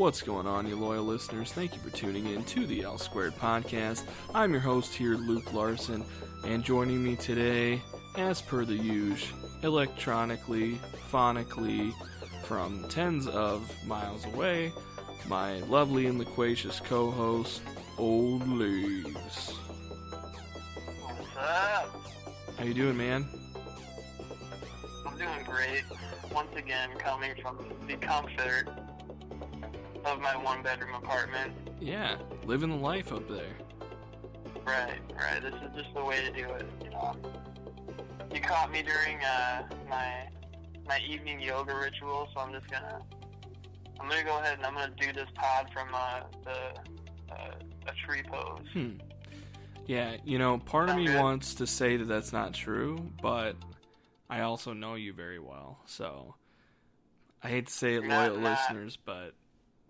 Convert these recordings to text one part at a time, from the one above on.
What's going on, you loyal listeners? Thank you for tuning in to the L Squared Podcast. I'm your host here, Luke Larson, and joining me today, as per the usual, electronically, phonically, from tens of miles away, my lovely and loquacious co-host, Old Leaves. What's up? How you doing, man? I'm doing great. Once again, coming from the comfort of my one-bedroom apartment. Yeah, living the life up there. Right. This is just the way to do it, you know. You caught me during my evening yoga ritual, so I'm gonna go ahead and I'm gonna do this pod from a tree pose. Yeah, you know, part of me wants to say that that's not true, but I also know you very well, so I hate to say it, loyal listeners, but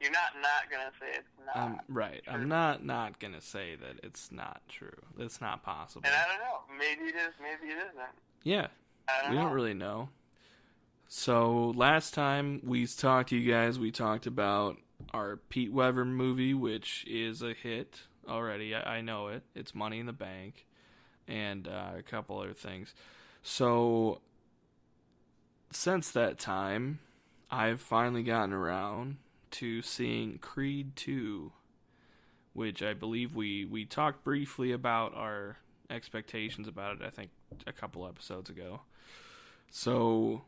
you're not gonna say it's not. Right. True. I'm not gonna say that it's not true. It's not possible. And I don't know. Maybe it is. Maybe it isn't. Yeah. We don't really know. So last time we talked to you guys, we talked about our Pete Weber movie, which is a hit already. I know it. It's Money in the Bank, and a couple other things. So since that time, I've finally gotten around to seeing Creed 2, which I believe we talked briefly about our expectations about it, I think, a couple episodes ago. So,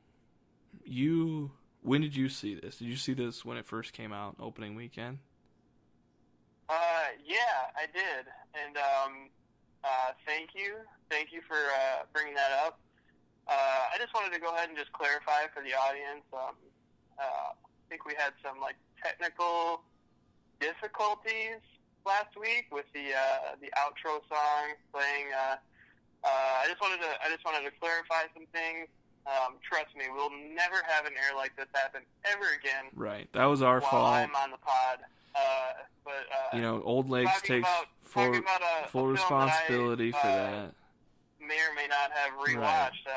when did you see this? Did you see this when it first came out, opening weekend? Yeah, I did, and thank you for bringing that up. I just wanted to go ahead and just clarify for the audience. I think we had some technical difficulties last week with the outro song playing. I just wanted to clarify some things. Trust me, we'll never have an error like this happen ever again. Right, that was our fault. While I'm on the pod, but you know, Old Legs takes full responsibility for that. May or may not have rewatched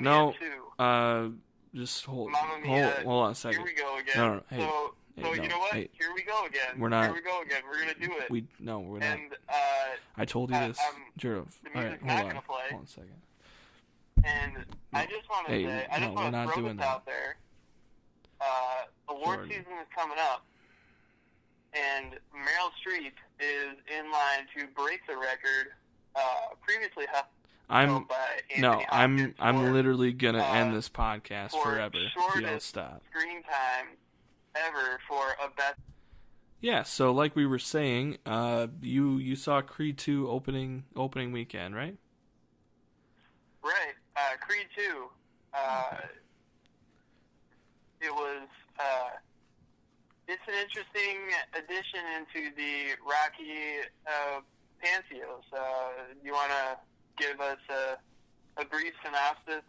No, Mamma Mia 2. Just hold Mia, on a second. Here we go again. No, hey, so you know what? Hey, here we go again. We're not. Here we go again. We're gonna do it. We're not. And I told you this, Jero. The music's not gonna play. Hold on a second. And I just want to say, I just want to throw this out there. Award season is coming up, and Meryl Streep is in line to break the record previously held by Anthony Hopkins. I'm literally gonna end this podcast forever. If you don't stop. Screen time ever for a best. Yeah, so like we were saying, you saw Creed 2 opening weekend, right? Right. Creed 2. It was. It's an interesting addition into the Rocky pantheos. You want to give us a brief synopsis?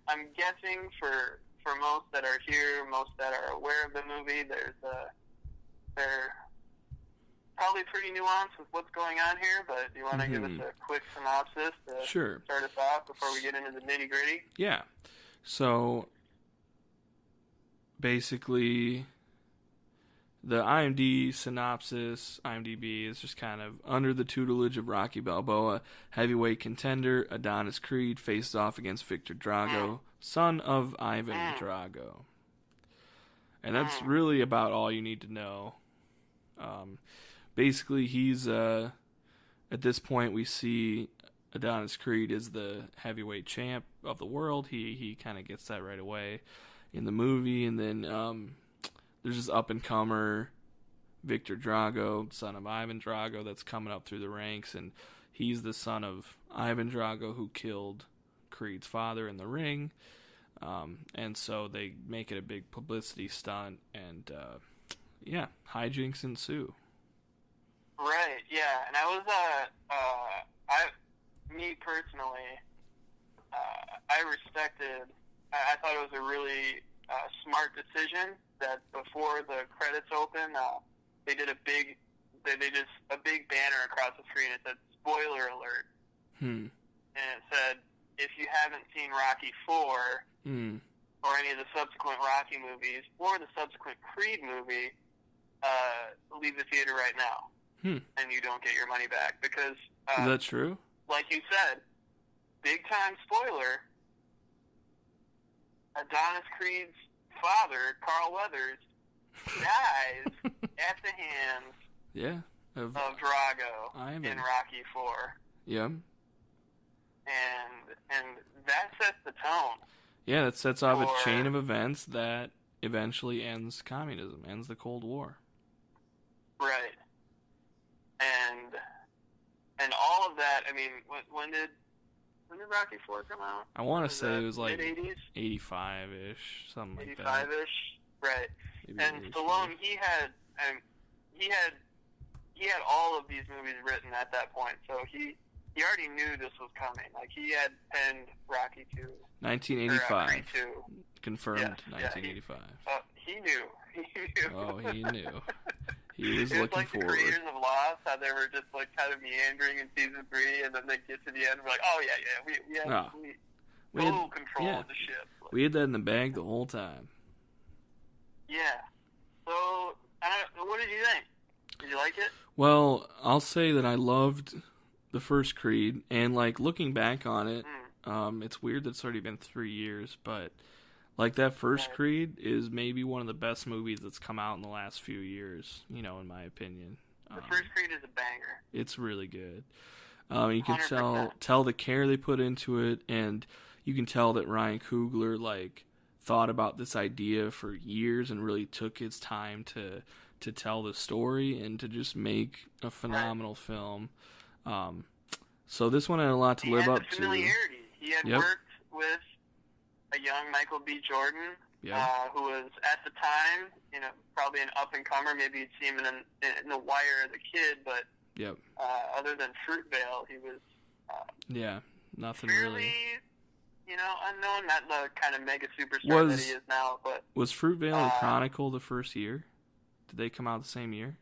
I'm guessing for most that are here, most that are aware of the movie, they're probably pretty nuanced with what's going on here, but do you want to give us a quick synopsis to start us off before we get into the nitty-gritty? Yeah. So, basically, the IMDb is just kind of under the tutelage of Rocky Balboa, heavyweight contender Adonis Creed faces off against Victor Drago, son of Ivan Drago. And that's really about all you need to know. Basically, he's, at this point, we see Adonis Creed is the heavyweight champ of the world. He kind of gets that right away in the movie. And then there's this up-and-comer Victor Drago, son of Ivan Drago, that's coming up through the ranks. And he's the son of Ivan Drago, who killed Creed's father in the ring. And so they make it a big publicity stunt. And, hijinks ensue. Right, yeah, and me personally, I thought it was a really smart decision that before the credits open, they did a big banner across the screen. It said, "Spoiler alert." And it said, if you haven't seen Rocky 4, or any of the subsequent Rocky movies, or the subsequent Creed movie, leave the theater right now, and you don't get your money back because. Is that true? Like you said, big time spoiler. Adonis Creed's father, Carl Weathers, dies at the hands of Drago in Rocky IV. Yeah. And that sets the tone. Yeah, that sets off a chain of events that eventually ends communism, ends the Cold War. Right. And all of that, I mean, when did Rocky IV come out? I want to say it was like mid-80s? 85-ish, something like that. 85-ish, right. Maybe And Stallone, he had all of these movies written at that point, so he already knew this was coming. Like, he had penned Rocky II. 1985. Creed II. Confirmed, yes, 1985. He knew. He knew. Oh, he knew. He was it looking like forward. The creators of Lost, how they were just like kind of meandering in season 3, and then they get to the end and we're like, oh yeah, we had total control of the ship. Like, we had that in the bag the whole time. Yeah. So, what did you think? Did you like it? Well, I'll say that I loved the first Creed, and like looking back on it, it's weird that it's already been 3 years, but like that first Creed is maybe one of the best movies that's come out in the last few years, in my opinion. The first Creed is a banger. It's really good. You can 100%. tell the care they put into it, and you can tell that Ryan Coogler like thought about this idea for years and really took his time to tell the story and to just make a phenomenal film. So this one had a lot to live up to. Familiarity. He had worked with a young Michael B. Jordan, who was at the time, probably an up-and-comer. Maybe you'd see him in The Wire as a kid, but other than Fruitvale, he was nothing fairly, really. Unknown. Not the kind of mega superstar that he is now. But was Fruitvale and Chronicle the first year? Did they come out the same year?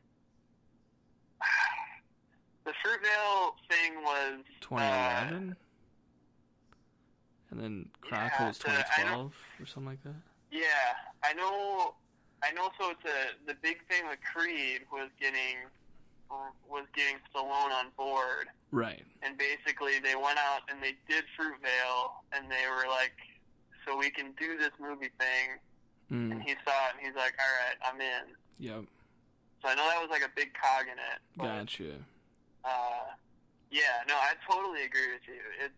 The Fruitvale thing was 2011. And then Chronicle was 2012 or something like that? Yeah, I know. So the big thing with Creed was getting Stallone on board. Right. And basically they went out and they did Fruitvale, and they were like, so we can do this movie thing. And he saw it, and he's like, all right, I'm in. Yep. So I know that was like a big cog in it. But, Gotcha. yeah, no, I totally agree with you. It's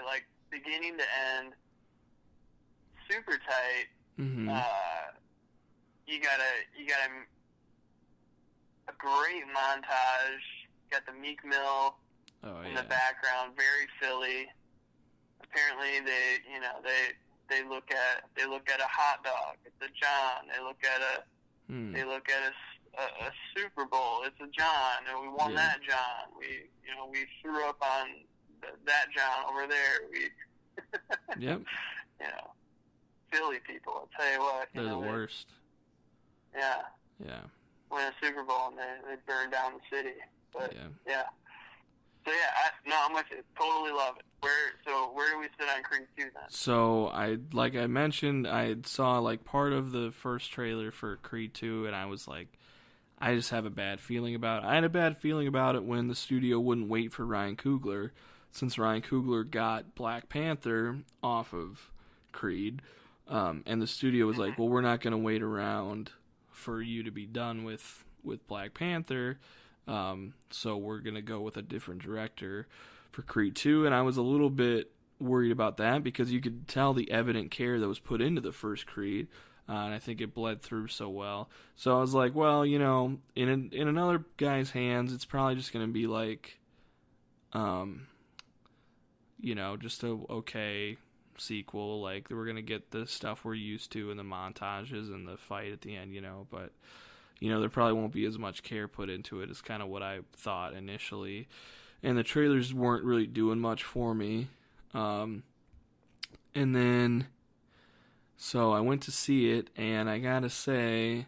like beginning to end, super tight. Mm-hmm. You got a great montage. Got the Meek Mill in the background, very Philly. Apparently, they look at a hot dog. It's a John. They look at a Super Bowl. It's a John, and we won that John. We threw up on that John over there. Yep. Philly people, I'll tell you what. They're the worst. Yeah. Yeah. Win a Super Bowl and they burn down the city. But yeah. So I'm with you. Totally love it. Where do we sit on Creed 2 then? So like I mentioned, I saw like part of the first trailer for Creed 2, and I was like, I just have a bad feeling about it. I had a bad feeling about it when the studio wouldn't wait for Ryan Coogler, since Ryan Coogler got Black Panther off of Creed, and the studio was like, well, we're not going to wait around for you to be done with Black Panther, so we're going to go with a different director for Creed 2, and I was a little bit worried about that because you could tell the evident care that was put into the first Creed, and I think it bled through so well. So I was like, well, in another guy's hands, it's probably just going to be like, just a okay sequel. Like, we're going to get the stuff we're used to in the montages and the fight at the end, but, there probably won't be as much care put into it is kind of what I thought initially. And the trailers weren't really doing much for me. And then, so I went to see it, and I gotta say,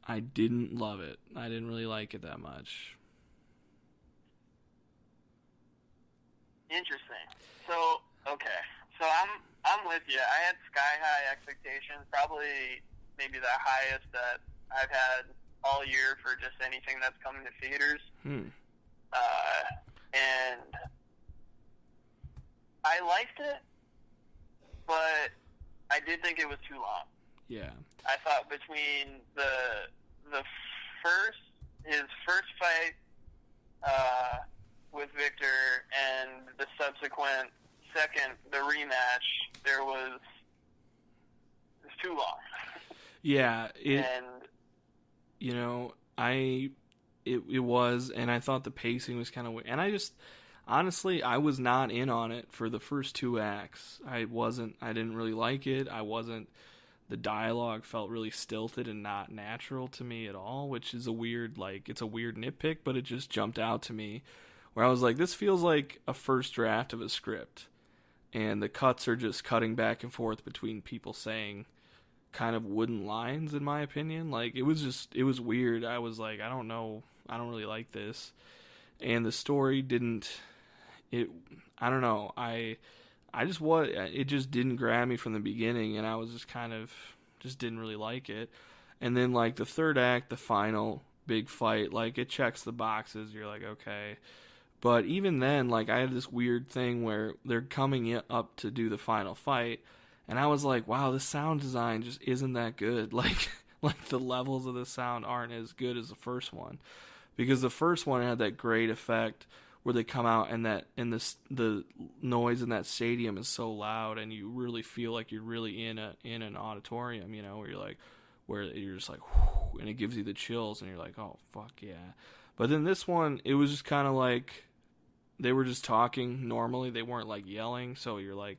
I didn't love it. I didn't really like it that much. Interesting. So, okay. So I'm with you. I had sky high expectations, probably maybe the highest that I've had all here for just anything that's coming to theaters. And I liked it, but I did think it was too long. Yeah. I thought between his first fight with Victor and the subsequent second, the rematch, it was too long. Yeah, it was, and I thought the pacing was kind of weird. And honestly, I was not in on it for the first 2 acts. I didn't really like it. The dialogue felt really stilted and not natural to me at all, which is it's a weird nitpick, but it just jumped out to me where I was like, this feels like a first draft of a script. And the cuts are just cutting back and forth between people saying kind of wooden lines, in my opinion. Like, it was weird. I was like, I don't know. I don't really like this. And the story I don't know. It just didn't grab me from the beginning, and I was just didn't really like it. And then, like, the third act, the final big fight, like, it checks the boxes. You're like, okay. But even then, like, I had this weird thing where they're coming up to do the final fight, and I was like, wow, the sound design just isn't that good. Like the levels of the sound aren't as good as the first one. Because the first one had that great effect where they come out and the noise in that stadium is so loud, and you really feel like you're really in an auditorium, where you're just like, whew, and it gives you the chills, and you're like, oh, fuck yeah. But then this one, it was just kind of like they were just talking normally. They weren't like yelling, so you're like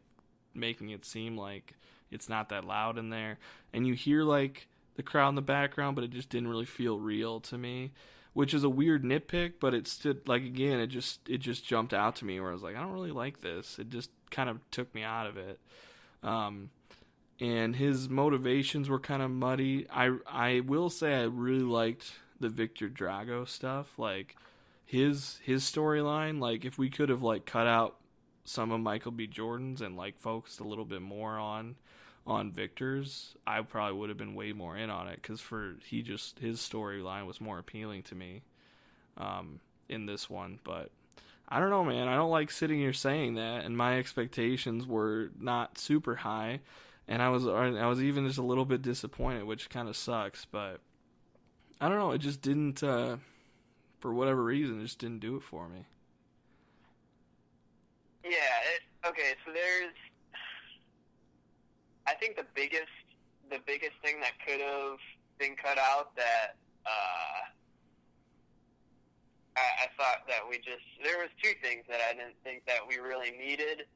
making it seem like it's not that loud in there. And you hear like the crowd in the background, but it just didn't really feel real to me, which is a weird nitpick, but it still, like, again, it just jumped out to me where I was like, I don't really like this. It just kind of took me out of it. And his motivations were kind of muddy. I will say I really liked the Victor Drago stuff, like his storyline. Like, if we could have like cut out some of Michael B. Jordan's and like focused a little bit more on Victor's, I probably would have been way more in on it, because his storyline was more appealing to me in this one. But I don't know, man. I don't like sitting here saying that, and my expectations were not super high, and I was even just a little bit disappointed, which kind of sucks. But I don't know. It just didn't, for whatever reason, it just didn't do it for me. Yeah. Okay. So I think the biggest thing that could have been cut out that I thought that there was 2 things that I didn't think that we really needed,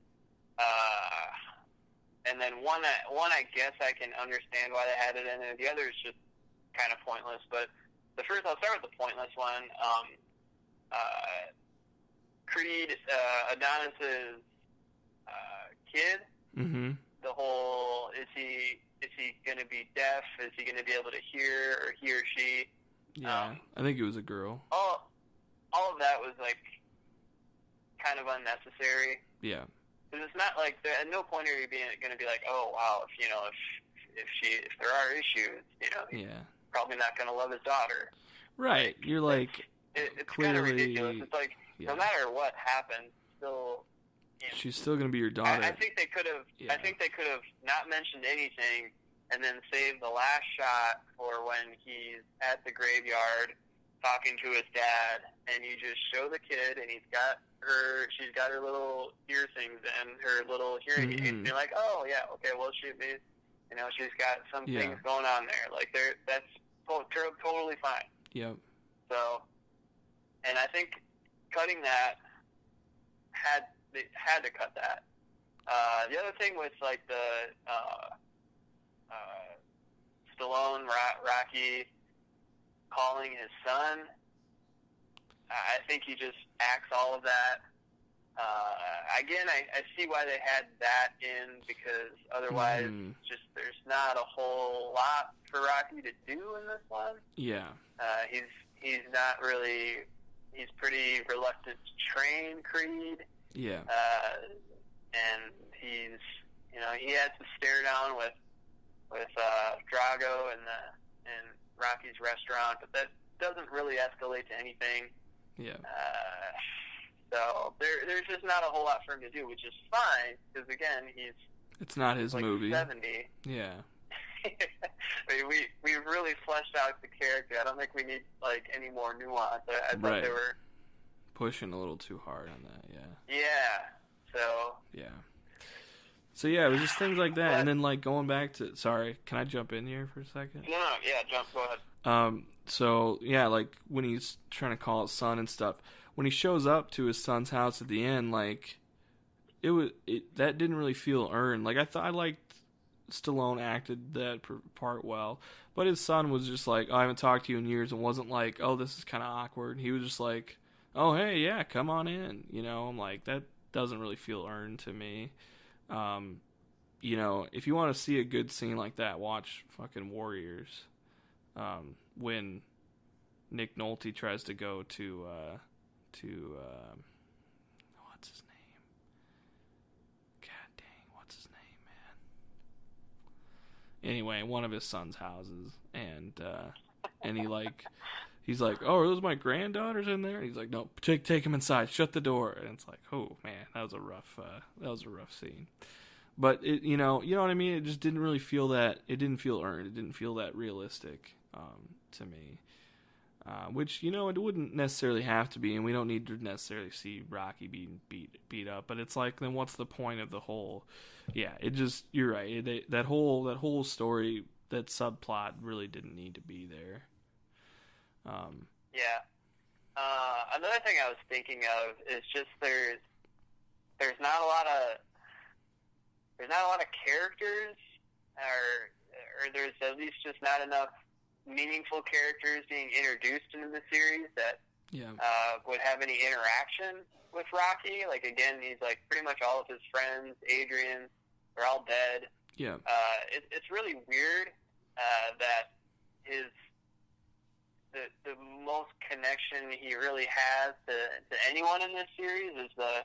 and then one I guess I can understand why they had it in, and the other is just kind of pointless. But I'll start with the pointless one. Creed, Adonis's kid. Mm-hmm. The whole, is he going to be deaf? Is he going to be able to hear, or he or she? Yeah, I think it was a girl. All of that was like kind of unnecessary. Yeah. Because it's not like, at no point are you going to be like, oh wow, if there are issues, he's probably not going to love his daughter. Right. You're like, it's clearly, kind of ridiculous. It's like, no matter what happens, still. She's still going to be your daughter. I think they could have. Yeah. I think they could have not mentioned anything, and then saved the last shot for when he's at the graveyard talking to his dad, and you just show the kid, and she's got her little ear things and her little hearing aids, and you're like, oh yeah, okay, well she's got some things going on there. Like that's totally fine. Yep. So, and I think cutting that they had to cut that. The other thing was like the Stallone Rocky calling his son. I think he just acts all of that. Again, I see why they had that in, because otherwise, just there's not a whole lot for Rocky to do in this one. Yeah. He's not really. He's pretty reluctant to train Creed. Yeah. And he had to stare down with Drago in Rocky's restaurant, but doesn't really escalate to anything. Yeah. So there's just not a whole lot for him to do, which is fine, because again, it's not his like movie. 70. Yeah. we really fleshed out the character. I don't think we need like any more nuance. I thought they were pushing a little too hard on that. Yeah. Yeah. So. Yeah. So yeah, it was just things like that, and then like going back to. Sorry, can I jump in here for a second? No, yeah, Go ahead. So yeah, like when he's trying to call his son and stuff, when he shows up to his son's house at the end, like that didn't really feel earned. Like I liked Stallone acted that part well, but his son was just like, oh, I haven't talked to you in years, and wasn't like, oh, this is kind of awkward. He was just like, oh, hey, yeah, come on in. You know, I'm like, that doesn't really feel earned to me. You know, if you want to see a good scene like that, watch fucking Warriors. When Nick Nolte tries to go to what's his name? God dang, what's his name, man? Anyway, one of his son's houses, and he's like, oh, are those my granddaughters in there? And he's like, no, take him inside, shut the door. And it's like, oh man, that was a rough scene. But it, you know what I mean? It just didn't really feel that. It didn't feel earned. It didn't feel that realistic to me. Which, you know, it wouldn't necessarily have to be, and we don't need to necessarily see Rocky being beat up. But it's like, then what's the point of the whole? Yeah, it just, you're right. That whole story, that subplot really didn't need to be there. Yeah. Another thing I was thinking of is just there's not a lot of characters, or there's at least just not enough meaningful characters being introduced into the series that would have any interaction with Rocky. Like, again, he's like pretty much all of his friends, Adrian, they're all dead. Yeah. It's really weird that the most connection he really has to anyone in this series is the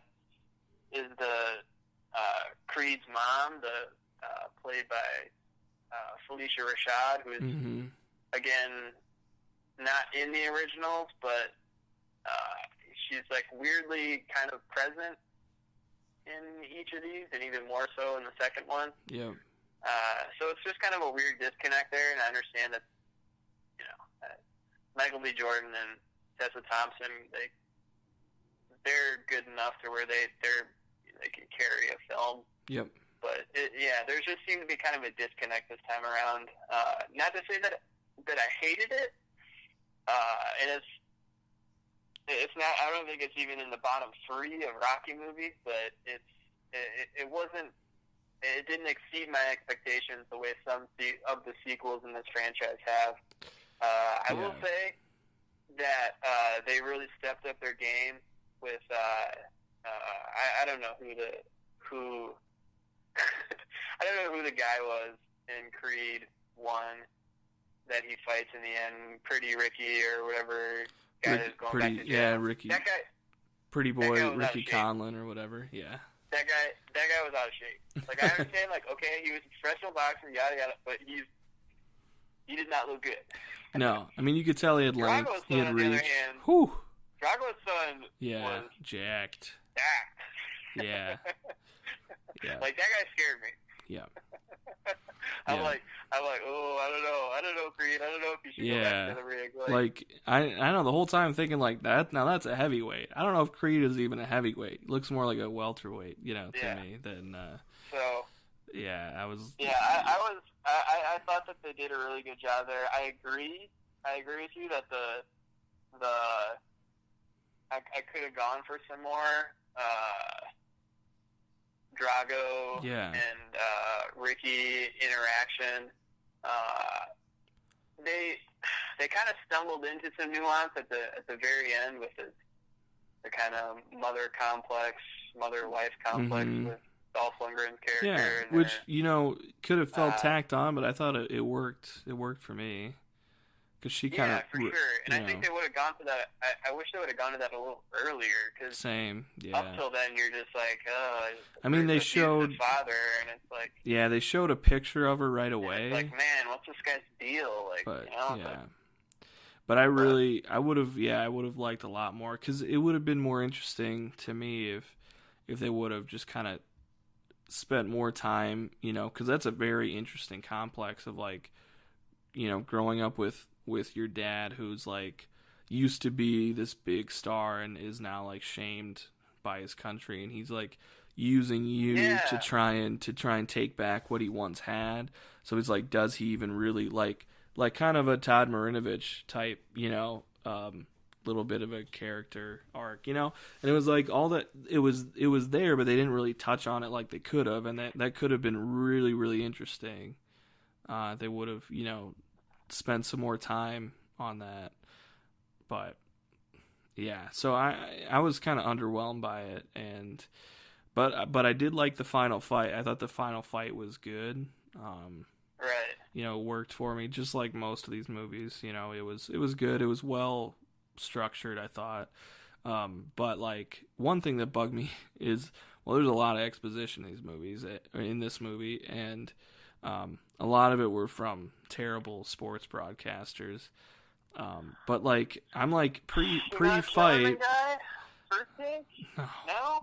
Creed's mom, played by Felicia Rashad, who is again not in the originals, but she's like weirdly kind of present in each of these, and even more so in the second one. Yeah. So it's just kind of a weird disconnect there, and I understand that, you know, Michael B. Jordan and Tessa Thompson, they're good enough to where they can carry a film. Yep. But there just seemed to be kind of a disconnect this time around. Not to say that I hated it, and it's not. I don't think it's even in the bottom 3 of Rocky movies, but it wasn't. It didn't exceed my expectations the way some of the sequels in this franchise have. I will say that they really stepped up their game with. I don't know who I don't know who the guy was in Creed 1 that he fights in the end. Pretty Ricky or whatever guy that's going back to jail. Yeah, Ricky. That guy. Pretty boy Ricky Conlon or whatever. Yeah. That guy was out of shape. Like, I understand, like, okay, he was a professional boxer, yada yada, but he did not look good. No, I mean, you could tell he had length. He had reach. On the other hand, Whew. Drago's son was jacked. Jacked. Yeah. Yeah. Like, that guy scared me. Yeah. I'm like, oh, I don't know, Creed. I don't know if you should go back to the rig. Like, I know the whole time thinking like that. Now that's a heavyweight. I don't know if Creed is even a heavyweight. He looks more like a welterweight, you know, to me than. So. Yeah, I was. Yeah, I thought that they did a really good job there. I agree with you that I could have gone for some more Drago and Ricky interaction. They kind of stumbled into some nuance at the very end with the kind of mother-wife complex with Dolph Lundgren's character. Yeah, which, you know, could have felt tacked on, but I thought it worked. It worked for me. Because she kind of... Yeah, for sure. And I think they would have gone to that... I wish they would have gone to that a little earlier. Cause same, yeah. Up till then, you're just like, I mean, they showed... The father, and it's like... Yeah, they showed a picture of her right away. It's like, man, what's this guy's deal? Like, but, you know? Yeah. But I would have liked a lot more, because it would have been more interesting to me if they would have just kind of spent more time, because that's a very interesting complex of, like, growing up with your dad, who's like used to be this big star and is now like shamed by his country, and he's like using you to try and take back what he once had. So it's like, does he even really like kind of a Todd Marinovich type, little bit of a character arc, and it was like all that it was there, but they didn't really touch on it like they could have, and that could have been really, really interesting. They would have, spent some more time on that. But yeah, so I was kind of underwhelmed by it, but I did like the final fight. I thought the final fight was good. Right. Worked for me, just like most of these movies. It was good. It was well structured, I thought. But like, one thing that bugged me is, well, there's a lot of exposition in this movie, and a lot of it were from terrible sports broadcasters. But like, I'm like pre-fight.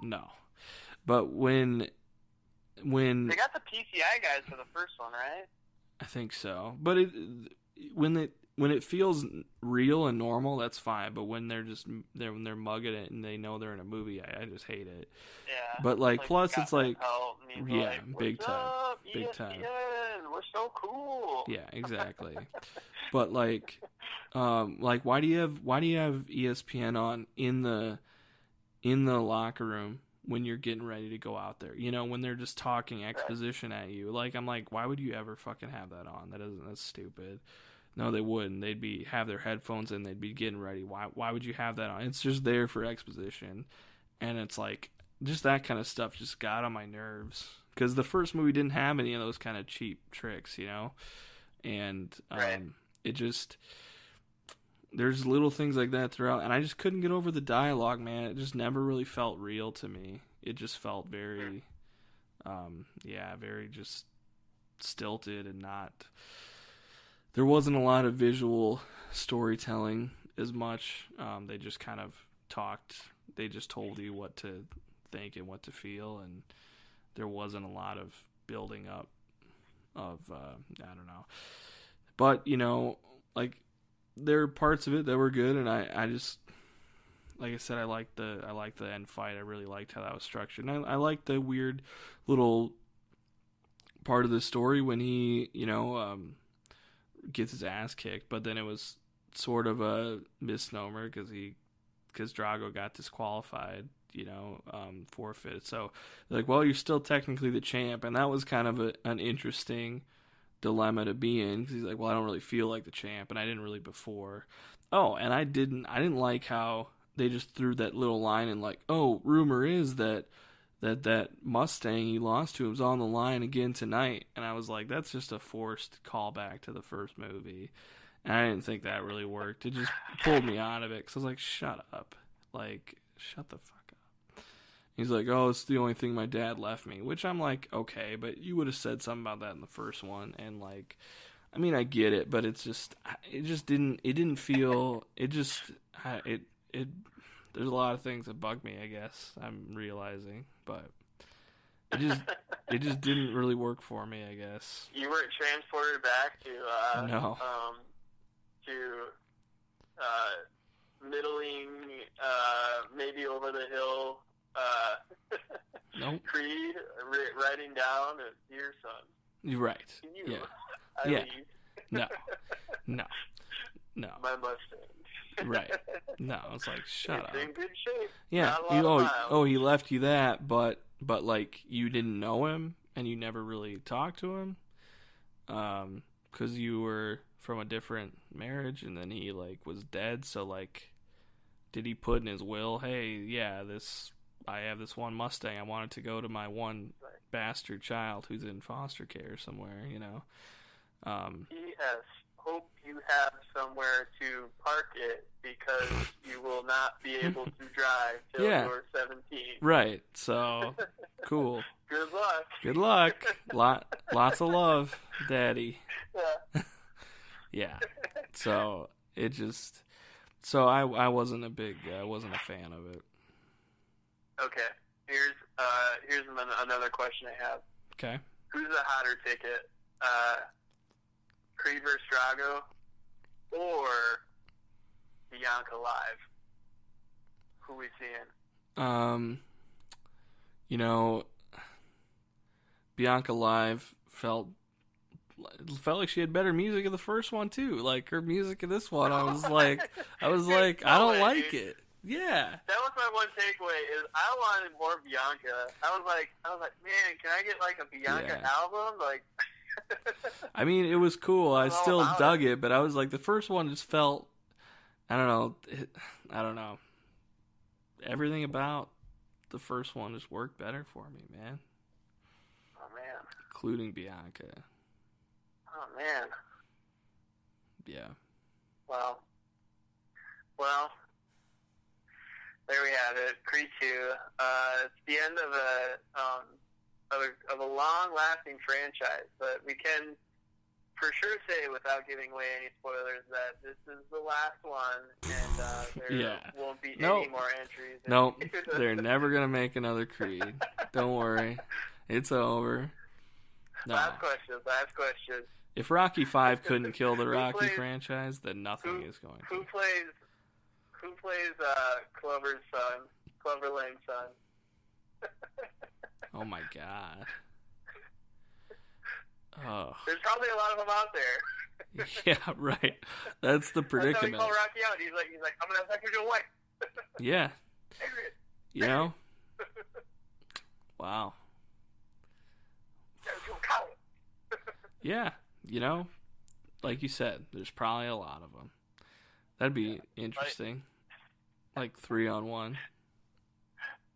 No. But when they got the PCI guys for the first one, right? I think so. But when it feels real and normal, that's fine. But when they're mugging it and they know they're in a movie, I just hate it. Yeah. But like plus it's like, yeah, big time. Up, big ESPN? time. We're so cool. Yeah, exactly. But like why do you have ESPN on in the locker room when you're getting ready to go out there? When they're just talking exposition at you. Like, I'm like, why would you ever fucking have that on? That's stupid. No, they wouldn't. They'd have their headphones in, they'd be getting ready. Why would you have that on? It's just there for exposition. And it's like, just that kind of stuff just got on my nerves. Because the first movie didn't have any of those kind of cheap tricks, And it just, there's little things like that throughout, and I just couldn't get over the dialogue, man. It just never really felt real to me. It just felt very, very just stilted, and not, there wasn't a lot of visual storytelling as much. They just kind of talked, they just told you what to think and what to feel, and there wasn't a lot of building up of, I don't know. But, like, there are parts of it that were good, and I just, like I said, I liked the end fight. I really liked how that was structured. And I liked the weird little part of the story when he, gets his ass kicked, but then it was sort of a misnomer because Drago got disqualified, forfeit. So, like, well, you're still technically the champ, and that was kind of an interesting dilemma to be in, because he's like, well, I don't really feel like the champ, and I didn't really before. Oh, and I didn't like how they just threw that little line in, like, oh, rumor is that Mustang he lost to was on the line again tonight, and I was like, that's just a forced callback to the first movie, and I didn't think that really worked. It just pulled me out of it, because I was like, shut up, like, shut the fuck up. He's like, oh, it's the only thing my dad left me, which I'm like, okay, but you would have said something about that in the first one, and like, I mean, I get it, but it didn't feel, there's a lot of things that bug me, I guess, I'm realizing, but it just didn't really work for me, I guess. You weren't transported back to, no. Middling, maybe over the hill, nope. Creed, riding down a dear son. You're right. You, yeah. No. My Mustang. Right. No, it's like, shut up. It's in good shape. Yeah. He left you that, but like, you didn't know him and you never really talked to him, because you were from a different marriage, and then he like was dead. So like, did he put in his will, hey, yeah, I have this one Mustang, I want it to go to my one bastard child who's in foster care somewhere, P.S. Hope you have somewhere to park it, because you will not be able to drive till you're 17. Right, so, cool. Good luck. Lots of love, Daddy. Yeah. Yeah. So, It just... So I wasn't a fan of it. Okay. Here's another question I have. Okay. Who's a hotter ticket? Creed vs. Drago or Bianca Live? Who we seeing? Bianca Live felt like she had better music in the first one too. Like her music in this one, I was like, I don't like it. Yeah. That was my one takeaway. Is I wanted more Bianca. I was like, man, can I get like a Bianca album? Like. I mean, it was cool. I still dug it, but I was like, the first one just felt, I don't know. Everything about the first one just worked better for me, man. Oh man. Including Bianca. Oh man. Yeah. Well, there we have it. Creed 2. It's the end of a long-lasting franchise, but we can for sure say, without giving away any spoilers, that this is the last one, and there won't be any more entries. Nope, they're never gonna make another Creed. Don't worry, it's over. No. Last question. If Rocky 5 couldn't kill the Rocky franchise, then nothing is going to. Who plays Clover's son? Clover Lane's son. Oh my god. Oh. There's probably a lot of them out there. Yeah, right. That's the predicament. That's how he called Rocky out. He's like, I'm gonna have sex with your wife. Yeah. You know? Wow. Yeah, like you said, there's probably a lot of them. That'd be interesting. Like 3-on-1.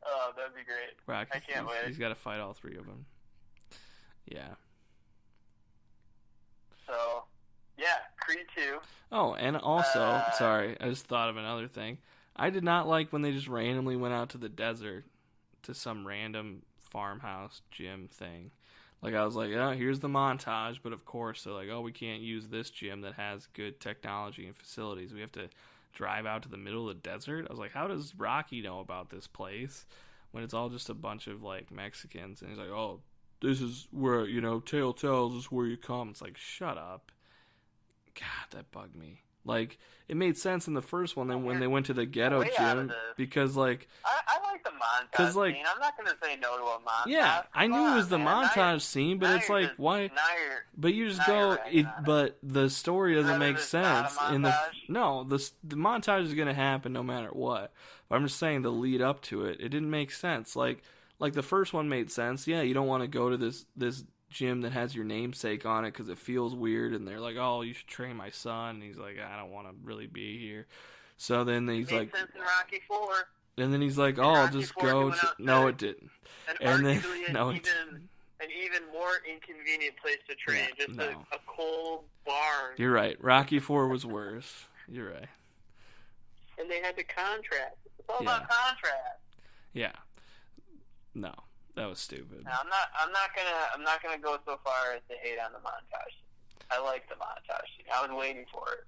Oh, that'd be great. Rocky, I can't wait. He's got to fight all three of them. Yeah. So, yeah, Creed 2. Oh, and also, sorry, I just thought of another thing. I did not like when they just randomly went out to the desert to some random farmhouse gym thing. Like, I was like, oh, here's the montage, but of course they're like, oh, we can't use this gym that has good technology and facilities. We have to drive out to the middle of the desert. I was like, how does Rocky know about this place when it's all just a bunch of, like, Mexicans? And he's like, oh, this is where, tale tells us where you come. It's like, shut up. God, that bugged me. Like, it made sense in the first one then when they went to the ghetto gym because, like... I like the montage scene. I'm not going to say no to a montage. Yeah, I knew it was the montage scene, but it's like, why... But you just go... But the story doesn't make sense. No, the montage is going to happen no matter what. But I'm just saying the lead up to it, it didn't make sense. Like the first one made sense. Yeah, you don't want to go to this gym that has your namesake on it because it feels weird, and they're like, oh, you should train my son, and he's like, I don't want to really be here. So then he's like, sense in Rocky 4. And then he's like, oh, I'll just go to... No, it didn't. And then an even more inconvenient place to train, a cold barn. You're right. Rocky 4 was worse. You're right. And they had the contract. It's all about contract. Yeah. No. That was stupid. Now, I'm not gonna go so far as to hate on the montage. I like the montage. I was waiting for it.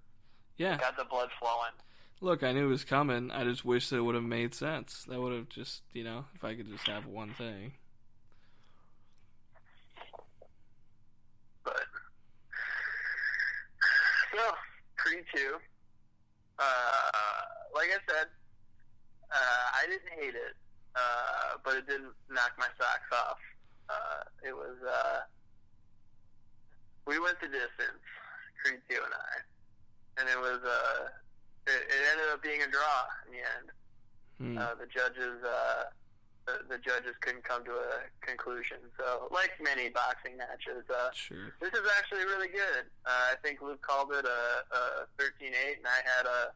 Yeah. Got the blood flowing. Look, I knew it was coming. I just wish that it would have made sense. That would have just, if I could just have one thing. But so Creed 2. Like I said, I didn't hate it. But it didn't knock my socks off. It was, we went the distance, Creed 2 and I. And it was, it ended up being a draw in the end. The judges couldn't come to a conclusion. So, like many boxing matches, this is actually really good. I think Luke called it a 13-8, and I had a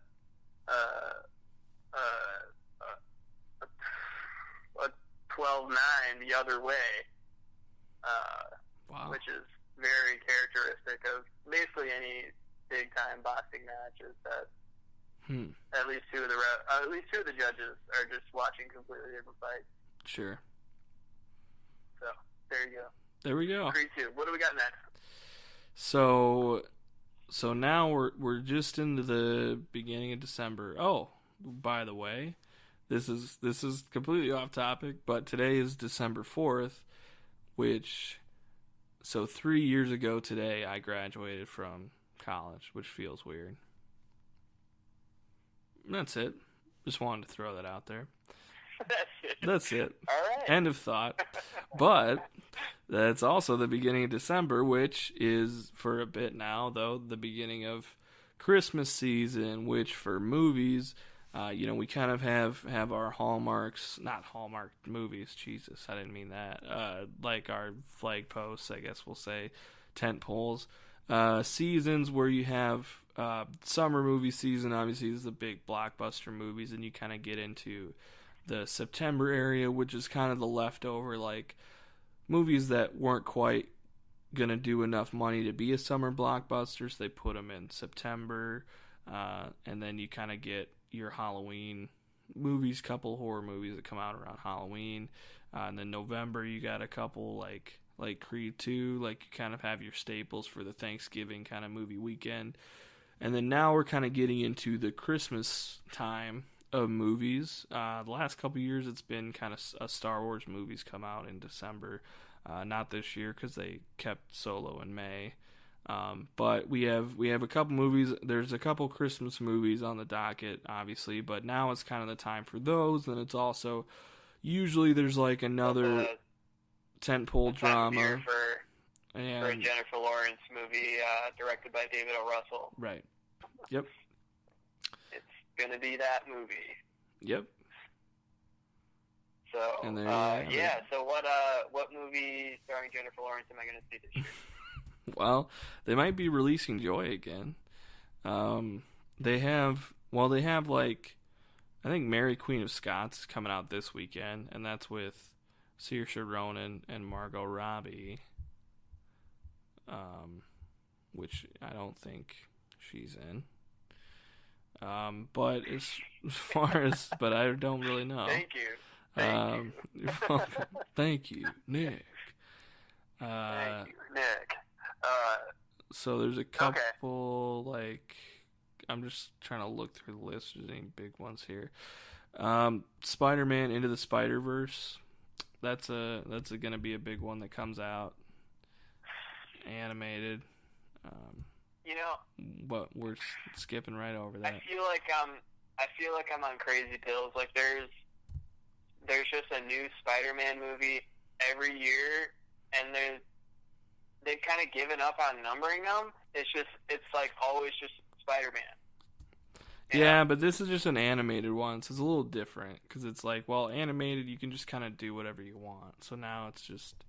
12-9 the other way, wow. Which is very characteristic of basically any big-time boxing matches. That at least two of the judges are just watching completely different fights. Sure. So there you go. There we go. Creed 2. What do we got next? So So now we're just into the beginning of December. Oh, by the way, this is completely off topic, but today is December 4th, so 3 years ago today I graduated from college, which feels weird. That's it. Just wanted to throw that out there. That's it. All right. End of thought. But that's also the beginning of December, which is, for a bit now, though, the beginning of Christmas season, which for movies, we kind of have our hallmarks, not Hallmark movies, Jesus, I didn't mean that, like our flag posts, I guess we'll say, tent poles, seasons where you have summer movie season, obviously is the big blockbuster movies, and you kind of get into the September area, which is kind of the leftover, like, movies that weren't quite going to do enough money to be a summer blockbuster, so they put them in September, and then you kind of get your Halloween movies, couple horror movies that come out around Halloween, and then November you got a couple like Creed 2, like you kind of have your staples for the Thanksgiving kind of movie weekend, and then now we're kind of getting into the Christmas time of movies. The last couple years it's been kind of Star Wars movies come out in December, not this year because they kept Solo in May, but we have a couple movies. There's a couple Christmas movies on the docket, obviously, but now it's kind of the time for those. And it's also usually there's like another tentpole drama for a Jennifer Lawrence movie directed by David O. Russell. Right. Yep. It's gonna be that movie. Yep. So So what movie starring Jennifer Lawrence am I gonna see this year? Well, they might be releasing Joy again. They have like, I think Mary Queen of Scots is coming out this weekend, and that's with Saoirse Ronan and Margot Robbie. Which I don't think she's in. But as far as, but I don't really know. Thank you. You're welcome. Thank you, Nick. Thank you, Nick. So there's a couple, like, I'm just trying to look through the list. There's any big ones here. Spider-Man Into the Spider-Verse. That's gonna be a big one that comes out. Animated. But we're skipping right over that. I feel like I'm on crazy pills. Like there's just a new Spider-Man movie every year, and they've kind of given up on numbering them. It's like always just Spider-Man. Yeah, but this is just an animated one, so it's a little different, because it's like, well, animated, you can just kind of do whatever you want. So now it's just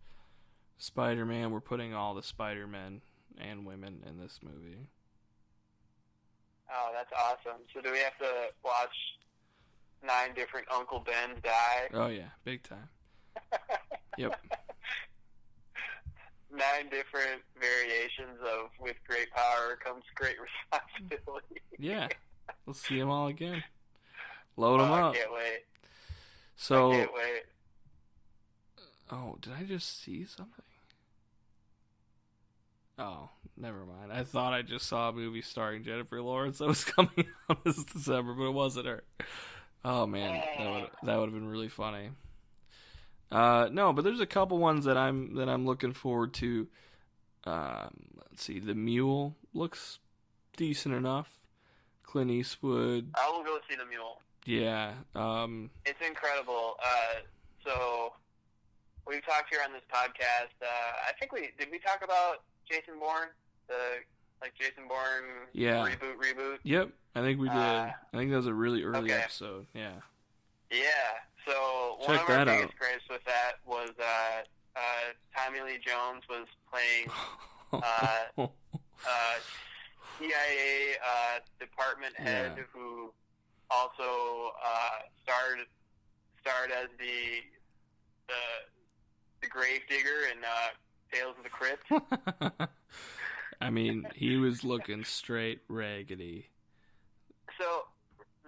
Spider-Man. We're putting all the Spider-Men and women in this movie. Oh, that's awesome. So do we have to watch 9 different Uncle Bens die? Oh, yeah, big time. Yep. 9 different variations of with great power comes great responsibility. Yeah. Let's see them all again. Load them up. I can't wait. So, I can't wait. Oh, did I just see something? Oh, never mind. I thought I just saw a movie starring Jennifer Lawrence that was coming out this December, but it wasn't her. Oh man, that would have been really funny. No, but there's a couple ones that I'm looking forward to. Let's see, The Mule looks decent enough. Clint Eastwood. I will go see The Mule. Yeah. It's incredible. So we've talked here on this podcast. I think did we talk about Jason Bourne? The Jason Bourne reboot? Yep, I think we did. I think that was a really early episode. Yeah. Yeah. So Check one of our that biggest gripes with that was Tommy Lee Jones was playing CIA department head who also starred as the grave digger in Tales of the Crypt. I mean, he was looking straight raggedy. So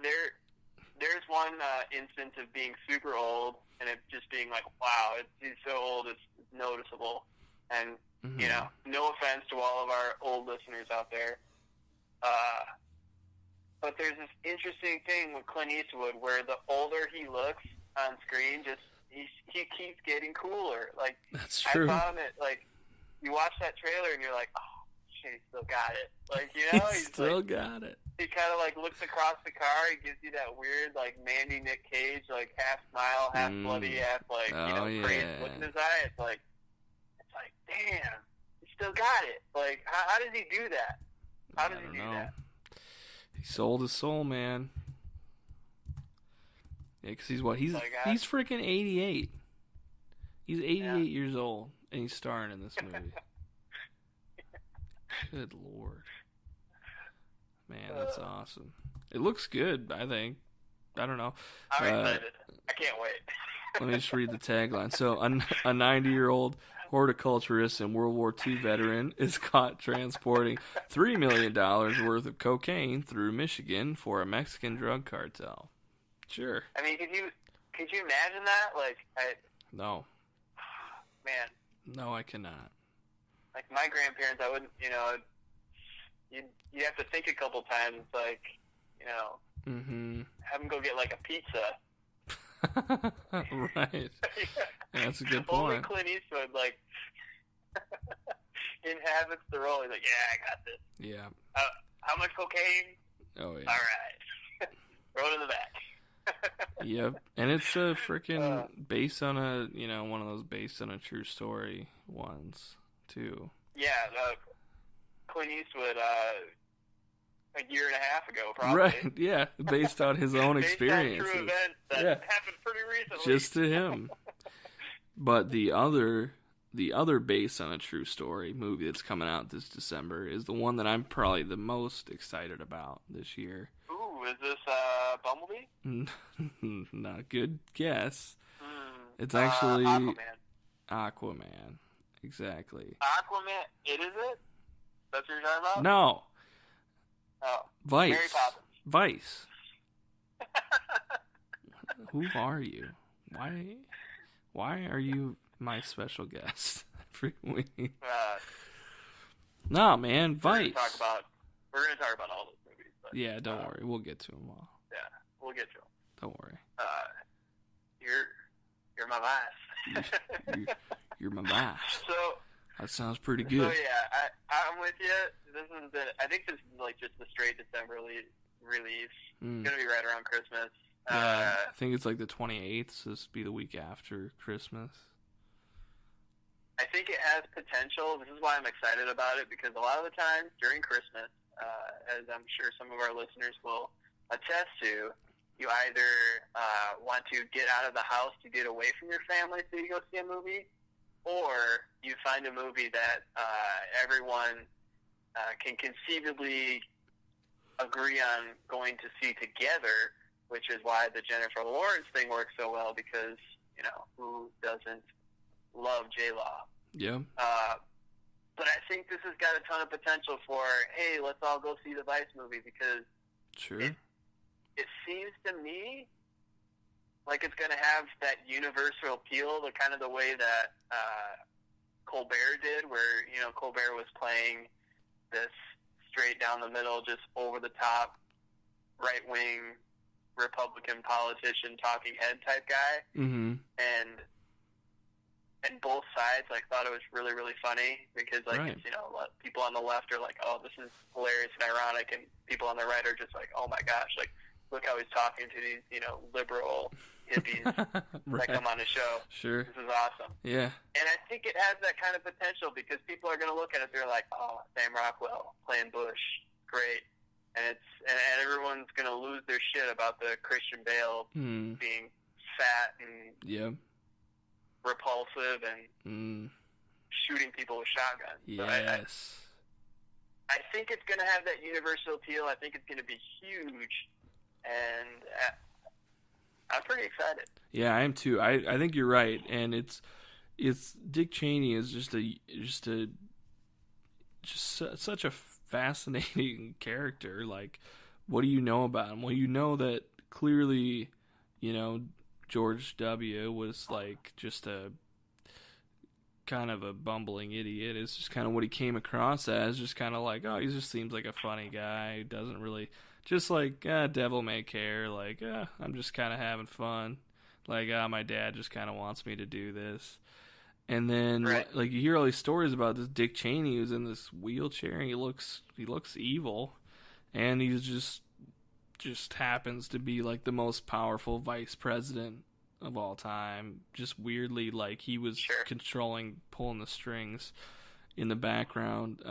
there's one instance of being super old and it just being like, wow, he's so old it's noticeable. And, no offense to all of our old listeners out there, But there's this interesting thing with Clint Eastwood where the older he looks on screen, just he keeps getting cooler. Like, that's true. I saw him at, like, you watch that trailer and you're like, oh, shit, he still got it. Like, you know, he's still got it. He kind of, like, looks across the car. He gives you that weird, like, Mandy Nick Cage, like, half smile, half bloody, half, like, crazy look in his eye. It's like, damn, he still got it. Like, how does he do that? How does he do that? He sold his soul, man. Yeah, because he's freaking 88. He's 88 years old, and he's starring in this movie. Good Lord. Man, that's awesome. It looks good, I think. I don't know. I'm excited. I can't wait. Let me just read the tagline. So, a 90-year-old horticulturist and World War II veteran is caught transporting $3 million worth of cocaine through Michigan for a Mexican drug cartel. Sure. I mean, could you imagine that? Like, no. Man. No, I cannot. Like, my grandparents, I wouldn't, you know, you have to think a couple times, like, you know, have them go get, like, a pizza. Right. Yeah, that's a good point. Only Clint Eastwood, like, inhabits the role. He's like, yeah, I got this. Yeah. How much cocaine? Oh, yeah. All right. Throw it in the back. Yep. And it's a freaking based on one of those based on a true story ones, too. Yeah, Clint Eastwood, a year and a half ago, probably. Right, yeah, based on his own experiences. Based on true events that happened pretty recently. Just to him. But the other based on a true story movie that's coming out this December is the one that I'm probably the most excited about this year. Ooh, is this Bumblebee? Not a good guess. It's actually Aquaman. Exactly. Aquaman, it? That's what you're talking about? No. Oh. Vice. Mary Poppins. Vice. Who are you? Why are you my special guest every week? No, man, Vice. We're gonna talk about all those movies. But, yeah, don't worry. We'll get to them all. Yeah, we'll get to them. Don't worry. You're my Vice. You're my Vice. So that sounds pretty good. So yeah, I'm with you. I think this is like just the straight December release. It's gonna be right around Christmas. Yeah, I think it's like the 28th, so this will be the week after Christmas. I think it has potential. This is why I'm excited about it, because a lot of the times during Christmas, as I'm sure some of our listeners will attest to, you either want to get out of the house to get away from your family so you go see a movie, or you find a movie that everyone can conceivably agree on going to see together, which is why the Jennifer Lawrence thing works so well, because, you know, who doesn't love J-Law? Yeah. But I think this has got a ton of potential for, hey, let's all go see the Vice movie, because it seems to me like it's going to have that universal appeal, the kind of the way that Colbert did, where, you know, Colbert was playing this straight down the middle, just over the top, right-wing Republican politician, talking head type guy. Mm-hmm. And both sides, like, thought it was really, really funny, because, like, it's, you know, people on the left are like, oh, this is hilarious and ironic, and people on the right are just like, oh my gosh, like, look how he's talking to these, you know, liberal hippies that come on the show. Sure. This is awesome. Yeah. And I think it has that kind of potential, because people are going to look at it, they're like, oh, Sam Rockwell playing Bush, great. And everyone's going to lose their shit about the Christian Bale being fat and repulsive and shooting people with shotguns. Yes. So I think it's going to have that universal appeal. I think it's going to be huge, and I'm pretty excited. Yeah, I am too. I think you're right, and it's Dick Cheney is just such a fascinating character. Like, what do you know about him? Well, you know that clearly, you know, George W. was like just a kind of a bumbling idiot. It's just kind of what he came across as, just kind of like, oh, he just seems like a funny guy. Doesn't really, just like, devil may care. Like, I'm just kind of having fun. Like, my dad just kind of wants me to do this. And then, like, you hear all these stories about this Dick Cheney who's in this wheelchair, and he looks evil, and he's just happens to be like the most powerful vice president of all time. Just weirdly, like, he was pulling the strings in the background.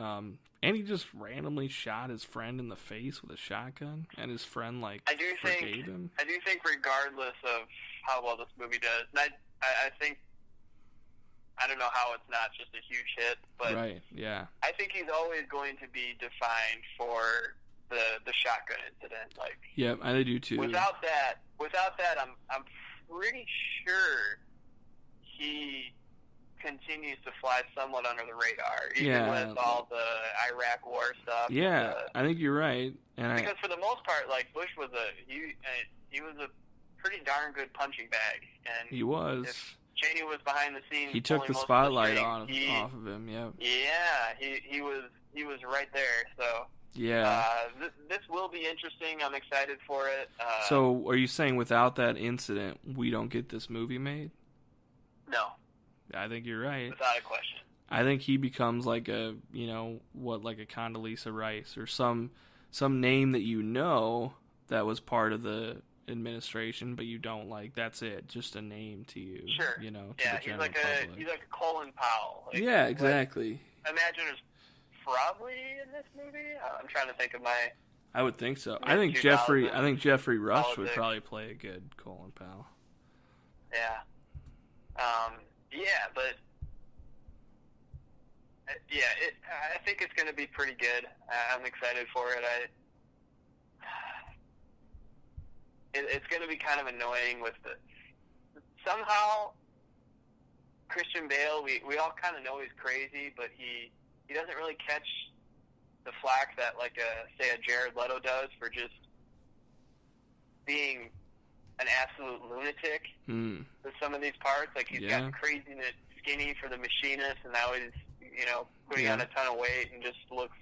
And he just randomly shot his friend in the face with a shotgun, and his friend, like, forgave him. I do think regardless of how well this movie does, and I think, I don't know how it's not just a huge hit, but right, yeah. I think he's always going to be defined for the shotgun incident. Like, yep, I do too. Without that, I'm pretty sure he continues to fly somewhat under the radar, even with all the Iraq War stuff. Yeah, I think you're right. Because for the most part, like, Bush was he was a pretty darn good punching bag, and he was. If Cheney was behind the scenes. He took the spotlight off of him. Yep. Yeah, he was right there. So. Yeah. This will be interesting. I'm excited for it. So, are you saying without that incident, we don't get this movie made? No. I think you're right. Without a question. I think he becomes like a, like a Condoleezza Rice or some name that that was part of the administration, but you don't like. That's it. Just a name to you. Sure. To yeah, the he's like a Colin Powell. Like, yeah, exactly. Like, imagine there's probably in this movie. I'm trying to think of my. I would think so. I think Jeffrey Rush politics. Would probably play a good Colin Powell. Yeah. Yeah, but. Yeah, I think it's going to be pretty good. I'm excited for it. It's going to be kind of annoying with somehow Christian Bale, we all kind of know he's crazy, but he doesn't really catch the flack that, like, say a Jared Leto does for just being an absolute lunatic with some of these parts. Like, he's gotten crazy and skinny for The Machinist, and now he's, putting on a ton of weight and just looks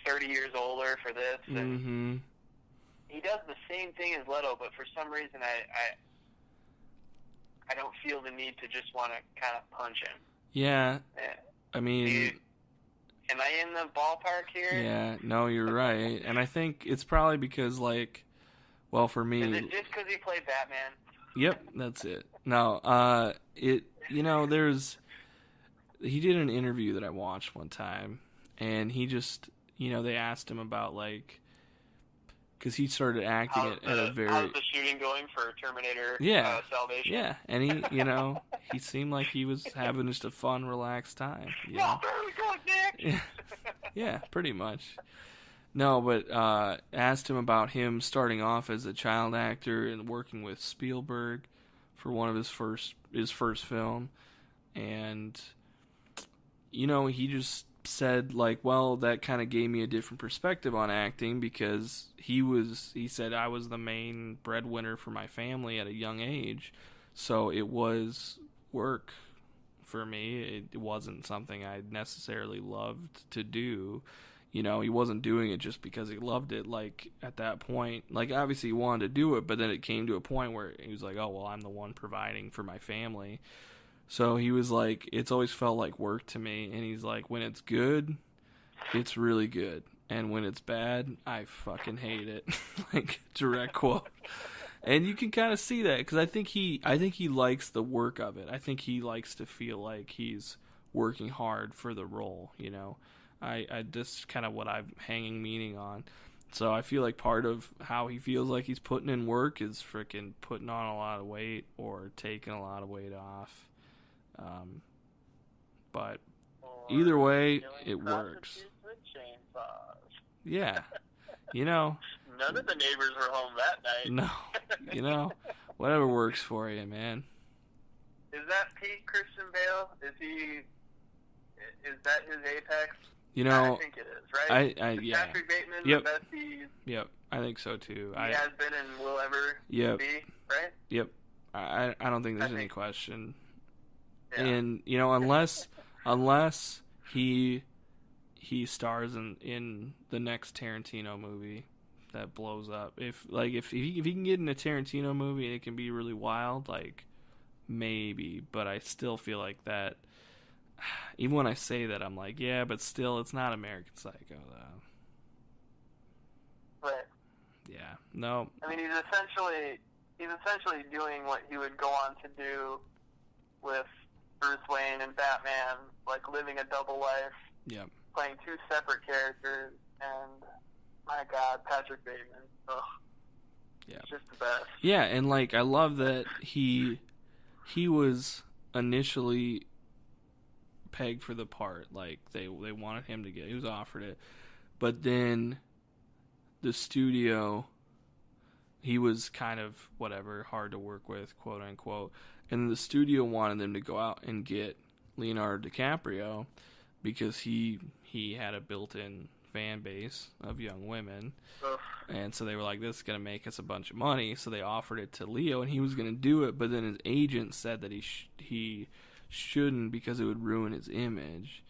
30 years older for this. And he does the same thing as Leto, but for some reason I don't feel the need to just want to kind of punch him. Yeah. I mean... Am I in the ballpark here? Yeah, no, you're right. And I think it's probably because, like, well, for me... Is it just because he played Batman? Yep, that's it. No, he did an interview that I watched one time, and he just, they asked him about, like, because he started acting at a very... How's the shooting going for Terminator Salvation? Yeah, and he, he seemed like he was having just a fun, relaxed time. Well, there we go, Nick! Yeah, pretty much. No, but asked him about him starting off as a child actor and working with Spielberg for one of his first film, and... he just said, like, well, that kind of gave me a different perspective on acting because he said I was the main breadwinner for my family at a young age. So it was work for me. It wasn't something I necessarily loved to do. He wasn't doing it just because he loved it. Like, at that point, like, obviously he wanted to do it, but then it came to a point where he was like, oh, well, I'm the one providing for my family. So he was like, it's always felt like work to me. And he's like, when it's good, it's really good. And when it's bad, I fucking hate it. Like, direct quote. And you can kind of see that because I think he likes the work of it. I think he likes to feel like he's working hard for the role, I just kind of what I'm hanging meaning on. So I feel like part of how he feels like he's putting in work is freaking putting on a lot of weight or taking a lot of weight off. But either way, it works. Yeah. None of the neighbors were home that night. No. Whatever works for you, man. Is that peak Christian Bale? Is that his apex? I think it is, right? Yeah. Patrick Bateman, yep. The best he's... Yep, I think so too. He has been and will ever be, right? Yep. I don't think there's any question. Yeah. And unless he stars in the next Tarantino movie that blows up. If he can get in a Tarantino movie and it can be really wild, like maybe, but I still feel like that. Even when I say that, I'm like, yeah, but still, it's not American Psycho though. But yeah, no. I mean, he's essentially doing what he would go on to do with Bruce Wayne and Batman, like living a double life. Yep. Playing two separate characters, and my God, Patrick Bateman. Ugh. Yeah. It's just the best. Yeah, and like I love that he was initially pegged for the part. Like they wanted him to he was offered it. But then the studio, he was kind of whatever, hard to work with, quote unquote. And the studio wanted them to go out and get Leonardo DiCaprio because he had a built-in fan base of young women. Ugh. And so they were like, this is going to make us a bunch of money. So they offered it to Leo, and he was going to do it. But then his agent said that he shouldn't because it would ruin his image.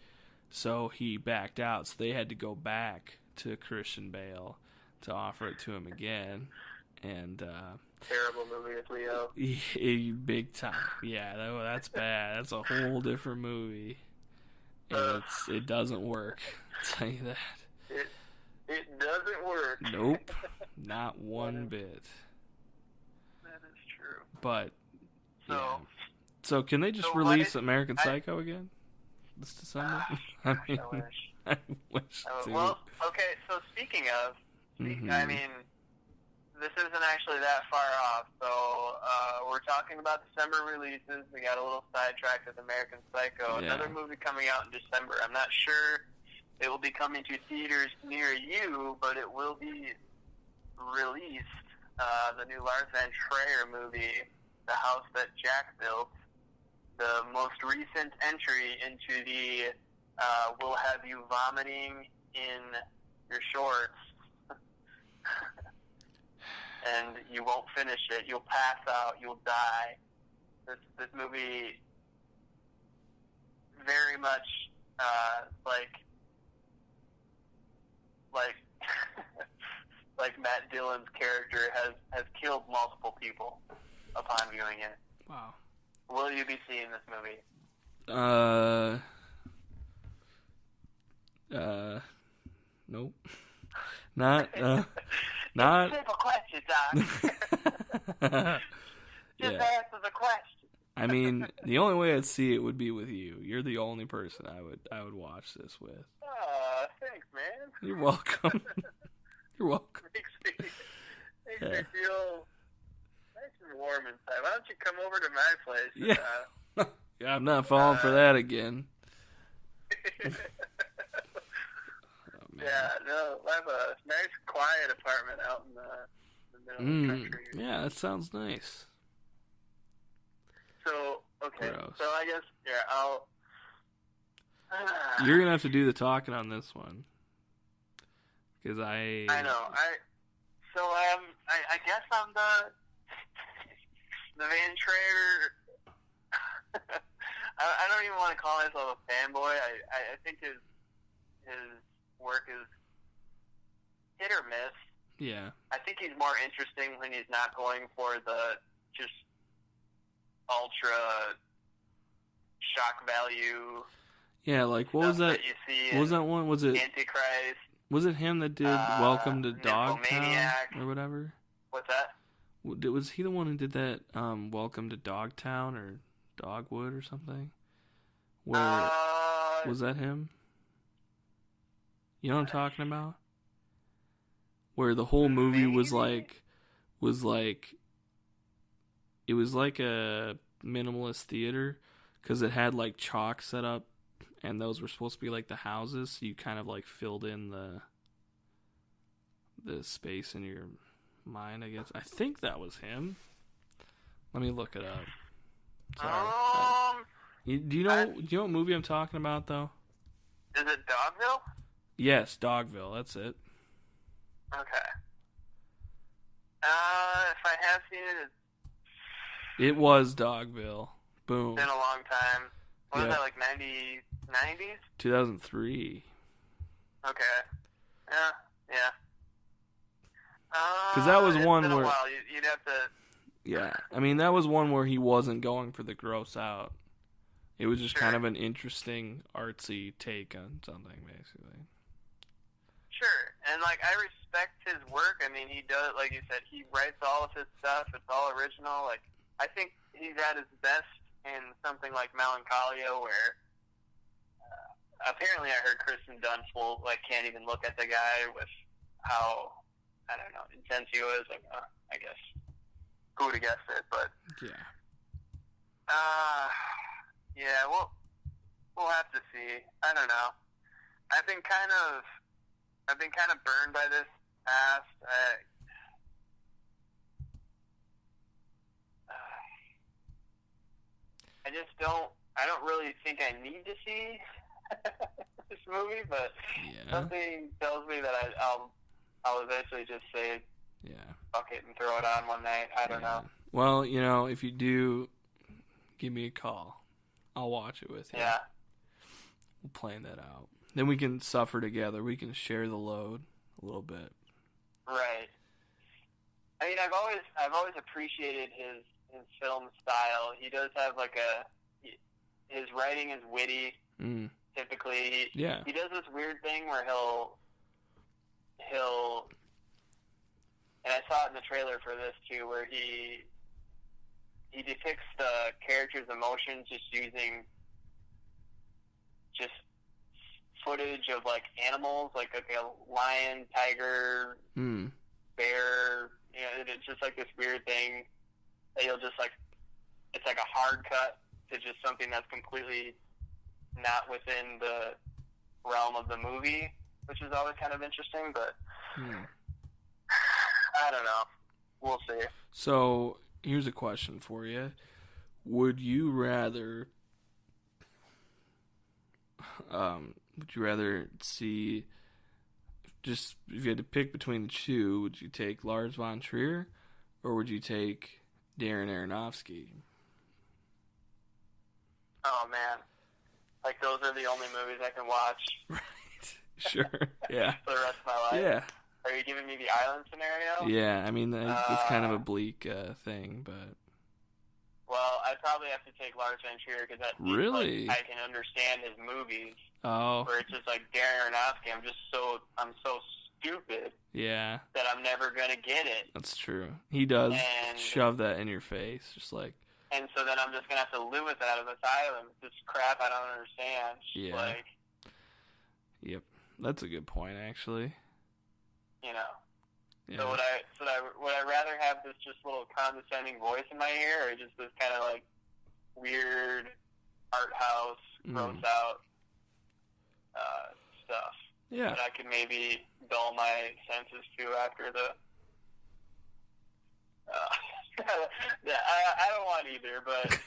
So he backed out. So they had to go back to Christian Bale to offer it to him again. And terrible movie with Leo. Big time. Yeah, that's bad. That's a whole different movie. And it doesn't work. I'll tell you that. It doesn't work. Nope. Not one bit. That is true. But so, yeah. So can they just release American Psycho again this December? I mean, I wish too. Well, okay, so speaking of, I mean, this isn't actually that far off. So we're talking about December releases. We got a little sidetracked with American Psycho. Yeah. Another movie coming out in December. I'm not sure it will be coming to theaters near you, but it will be released. The new Lars von Trier movie, The House That Jack Built, the most recent entry into the we'll have you vomiting in your shorts and you won't finish it. You'll pass out. You'll die. This movie very much like Matt Dillon's character has killed multiple people upon viewing it. Wow. Will you be seeing this movie? Nope. Not. Not. It's a simple question, Doc. Just answer the question. I mean, the only way I'd see it would be with you. You're the only person I would watch this with. Thanks, man. You're welcome. You're welcome. Makes me feel nice and warm inside. Why don't you come over to my place? Yeah. Yeah, I'm not falling for that again. Yeah, no, I have a nice, quiet apartment out in the middle of the country. Yeah, that sounds nice. So, okay, Gross. so I guess, yeah, I'll... You're going to have to do the talking on this one. Because I know, I guess I'm the Van Trier... I don't even want to call myself a fanboy. I think his work is hit or miss. Yeah. I think he's more interesting when he's not going for the just ultra shock value. Yeah, like what was that? You see what was that one? Was it Antichrist? Was it him that did Welcome to Dogtown Nymphomaniac. or whatever? What's that? Was he the one who did that Welcome to Dogtown or Dogwood or something? Where was that him? You know what I'm talking about? Where the whole movie was like it was like a minimalist theater because it had like chalk set up and those were supposed to be like the houses, so you kind of like filled in the space in your mind, I guess. I think that was him. Let me look it up. Sorry. Do you know what movie I'm talking about though? Is it Dogville? Yes, Dogville. That's it. Okay. If I have seen it, it was Dogville. Boom. It's been a long time. What was Yeah. that, like 90s? 2003. Okay. Yeah. Because that was it's one been where... a while. You'd have to... Yeah. I mean, that was one where he wasn't going for the gross out. It was just Sure. kind of an interesting, artsy take on something, basically. Sure. And, like, I respect his work. I mean, he does, like you said, he writes all of his stuff. It's all original. Like, I think he's at his best in something like Melancholia, where apparently I heard Kristen Dunst can't even look at the guy with how, I don't know, intense he was. Like, I guess, who would have guessed it? But Yeah. yeah, we'll have to see. I don't know. I've been kind of burned by this past. I don't really think I need to see this movie, but something tells me that I'll eventually just say, fuck it, and throw it on one night. I don't know. Well, if you do, give me a call. I'll watch it with you. Yeah. We'll plan that out. Then we can suffer together. We can share the load a little bit. Right. I mean, I've always appreciated his film style. He does have his writing is witty. Typically, he does this weird thing where he'll, and I saw it in the trailer for this too, where he depicts the character's emotions just using just footage of animals, like a lion, tiger, bear. It's just this weird thing that you'll just it's like a hard cut to just something that's completely not within the realm of the movie, which is always kind of interesting, but I don't know. We'll see. So, here's a question for you. Would you rather see, just if you had to pick between the two, would you take Lars von Trier or would you take Darren Aronofsky? Oh, man. Those are the only movies I can watch. Right. Sure. Yeah. For the rest of my life. Yeah. Are you giving me the island scenario? Yeah, I mean, it's kind of a bleak thing, but... Well, I'd probably have to take Lars von Trier because really? I can understand his movies. Oh. Where it's just Darren Aronofsky, I'm so stupid. Yeah. That I'm never gonna get it. That's true. He does shove that in your face, just And so then I'm just gonna have to live with that as asylum. This crap I don't understand. Yeah. Yep. That's a good point, actually. Yeah. So would I rather have this just little condescending voice in my ear, or just this kind of weird art house, gross out stuff? Yeah. That I could maybe dull my senses to after the. I don't want either, but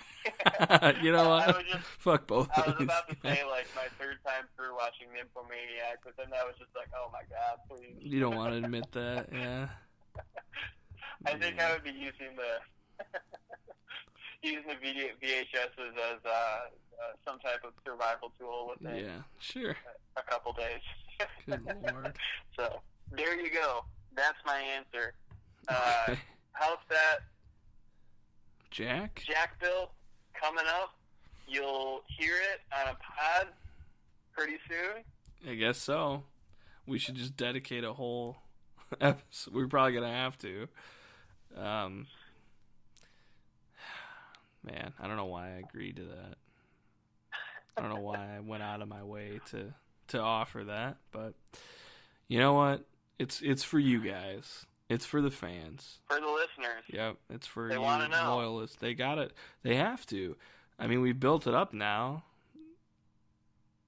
you know what? Fuck both. I was about to say my third time through watching Nymphomaniac, but then that was just oh my god, please. You don't want to admit that, yeah. I think I would be using the VHSs as some type of survival tool within a couple days. Good Lord. So there you go. That's my answer. Okay. How's that? Jackville coming up. You'll hear it on a pod pretty soon. I guess so. We should just dedicate a whole episode. We're probably going to have to. Man, I don't know why I agreed to that. I don't know why I went out of my way to offer that, but you know what? It's for you guys. It's for the fans. For the listeners. Yep, it's for they you want to know. Loyalists. They got it. They have to. I mean, we built it up now.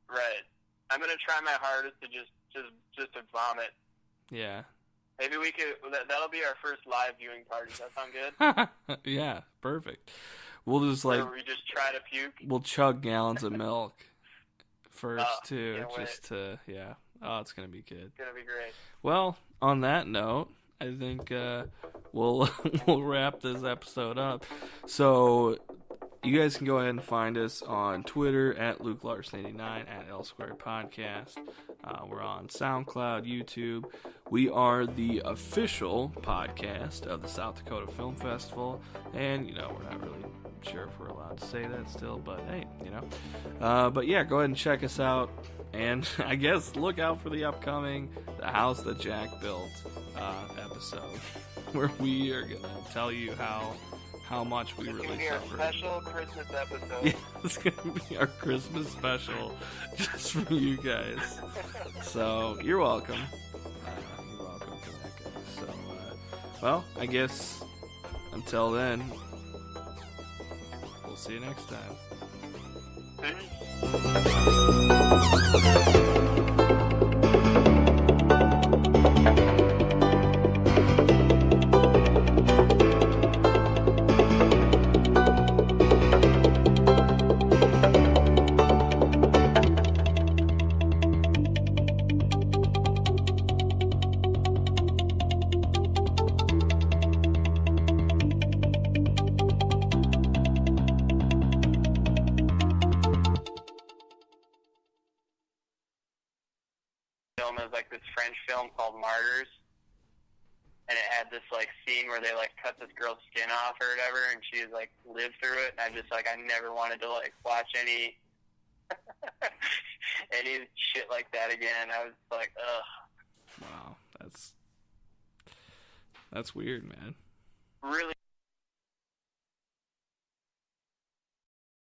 Right. I'm gonna try my hardest to just to vomit. Yeah. Maybe we could. That'll be our first live viewing party. Does that sound good? Yeah, perfect. We'll just where we just try to puke. We'll chug gallons of milk first too, just to Oh, it's gonna be good. It's gonna be great. Well, on that note, I think we'll wrap this episode up. So you guys can go ahead and find us on Twitter at LukeLarson89, at L Squared Podcast. We're on SoundCloud, YouTube. We are the official podcast of the South Dakota Film Festival. And, we're not really sure if we're allowed to say that still, but hey, but yeah, go ahead and check us out. And I guess look out for the upcoming The House That Jack Built episode, where we are going to tell you how much we really suffered. It's going to be our special Christmas episode. Yeah, it's going to be our Christmas special just for you guys. So, you're welcome. You're welcome for that, guys. So, well, I guess until then, we'll see you next time. Film is like this French film called Martyrs, and it had this like scene where they like cut this girl's skin off or whatever, and she was like lived through it, and I just like I never wanted to like watch any any shit like that again. I was like, ugh. Wow, that's weird, man. Really.